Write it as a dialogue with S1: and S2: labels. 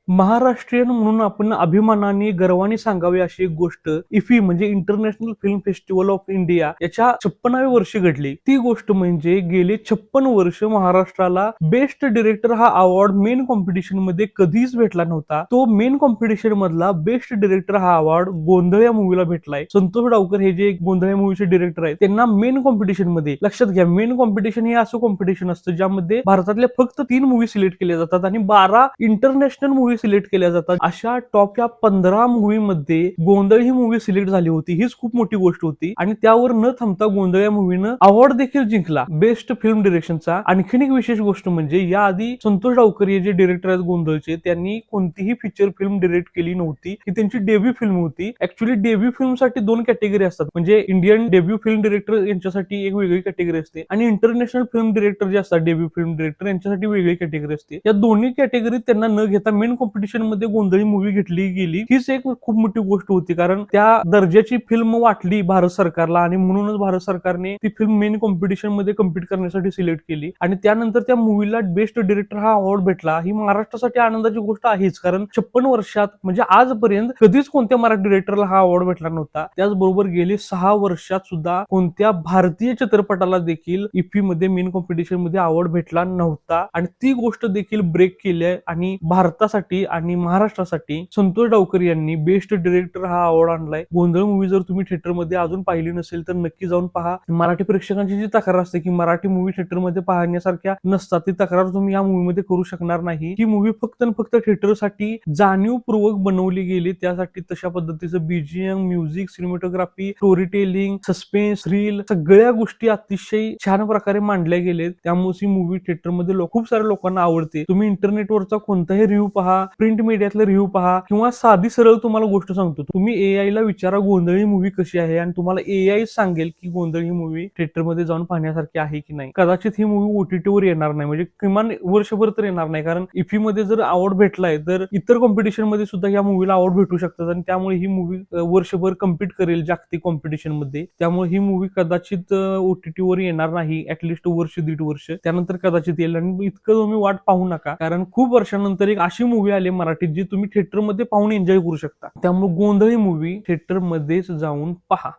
S1: महाराष्ट्रीयन म्हणून आपण अभिमानाने गर्वाने सांगावी अशी एक गोष्ट इफी म्हणजे international film festival of India याच्या 56व्या वर्षी घडली. ती गोष्ट म्हणजे गेले 56 वर्ष महाराष्ट्राला बेस्ट डिरेक्टर हा अवॉर्ड मेन कॉम्पिटिशन मध्ये कधीच भेटला नव्हता. तो मेन कॉम्पिटिशन मधला बेस्ट डिरेक्टर हा अवॉर्ड गोंधळ या मूवीला भेटलाय. संतोष डावकर हे जे गोंधळ या मूवीचे डिरेक्टर आहेत त्यांना मेन कॉम्पिटिशन मध्ये, लक्षात घ्या, मेन कॉम्पिटिशन हे असं कॉम्पिटिशन असतं ज्यामध्ये भारतातल्या फक्त 3 मूवी सिलेक्ट केल्या जातात आणि 12 इंटरनॅशनल मूवी सिलेक्ट केल्या जातात. अशा टॉप या 15 मूवी मध्ये गोंधळ ही मूवी सिलेक्ट झाली होती. हीच खूप मोठी गोष्ट होती आणि त्यावर न थांबता गोंधळ या मूवीनं अवॉर्ड देखील जिंकला बेस्ट फिल्म डिरेक्शनचा. आणखीन एक विशेष गोष्ट म्हणजे याआधी संतोष डावकर हे जे डिरेक्टर आहेत गोंधळचे, त्यांनी कोणतीही फीचर फिल्म डिरेक्ट केली नव्हती. ही त्यांची डेब्यू फिल्म होती. ऍक्च्युली डेब्यू फिल्मसाठी 2 कॅटेगरी असतात, म्हणजे इंडियन डेब्यू फिल्म डिरेक्टर यांच्यासाठी एक वेगळी कॅटेगरी असते आणि इंटरनॅशनल फिल्म डिरेक्टर जे असतात डेब्यू फिल्म डिरेक्टर यांच्यासाठी वेगळी कॅटेगरी असते. या दोन्ही कॅटेगरीत त्यांना न घेता मेन कॉम्पिटिशन मध्ये गोंधळी मूवी घेतली गेली. हीच एक खूप मोठी गोष्ट होती, कारण त्या दर्जाची फिल्म वाटली भारत सरकारला आणि म्हणूनच भारत सरकारने ती फिल्म मेन कॉम्पिटिशन मध्ये कम्पीट करण्यासाठी सिलेक्ट केली आणि त्यानंतर त्या मूवीला बेस्ट डिरेक्टर हा अवॉर्ड भेटला. ही महाराष्ट्रासाठी आनंदाची गोष्ट आहेच, कारण 56 वर्षात म्हणजे आजपर्यंत कधीच कोणत्या मराठी डिरेक्टरला हा अवॉर्ड भेटला नव्हता. त्याचबरोबर गेली 6 वर्षात सुद्धा कोणत्या भारतीय चित्रपटाला देखील इफ्फी मध्ये मेन कॉम्पिटिशन मध्ये अवॉर्ड भेटला नव्हता आणि ती गोष्ट देखील ब्रेक केली आहे आणि भारतासाठी आणि महाराष्ट्रासाठी संतोष डावकर यांनी बेस्ट डिरेक्टर हा अवॉर्ड आणलाय. गोंधळ मूवी जर तुम्ही थिएटर मध्ये अजून पाहिली नसेल तर नक्की जाऊन पहा. मराठी प्रेक्षकांची जी तक्रार असते की मराठी मूवी थिएटर मध्ये पाहण्यासारख्या नसतात, ती तक्रार तुम्ही या मूवी मध्ये करू शकणार नाही. ही मूवी फक्त आणि फक्त थिएटरसाठी जाणीवपूर्वक बनवली गेली. त्यासाठी तशा पद्धतीचं BGM, music, cinematography, story telling, suspense, thrill सगळ्या गोष्टी अतिशय छान प्रकारे मांडल्या गेलेत. त्यामुळे ही मूवी थिएटर मध्ये खूप साऱ्या लोकांना आवडते. तुम्ही इंटरनेटवरचा कोणताही रिव्ह्यू पहा, प्रिंट मीडियातले रिव्ह्यू पहा किंवा साधी सरळ तुम्हाला गोष्ट सांगतो, तुम्ही एआय ला विचारा गोंधळी मूवी कशी आहे आणि तुम्हाला एआय सांगेल की गोंधळी मूवी थिएटर मध्ये जाऊन पाहण्यासारखी आहे की नाही. कदाचित ही मूवी ओटीटी वर येणार नाही, म्हणजे किमान वर्षभर तर येणार नाही, कारण इफी मध्ये जर अवॉर्ड भेटलाय तर इतर कॉम्पिटिशन मध्ये सुद्धा या मूवीला अवॉर्ड भेटू शकतात आणि त्यामुळे ही मूवी वर्षभर कम्पीट करेल जागतिक कॉम्पिटिशन मध्ये. त्यामुळे ही मूवी कदाचित ओटीटी वर येणार नाही, ऍटलिस्ट वर्ष दीड वर्ष त्यानंतर कदाचित येईल. आणि इतकं तुम्ही वाट पाहू नका, कारण खूप वर्षानंतर एक अशी मूवी आली मराठीत जी तुम्ही थिएटर मध्ये पाहून एन्जॉय करू शकता. त्यामुळे गोंधळी मूवी थिएटर मध्येच जाऊन पहा.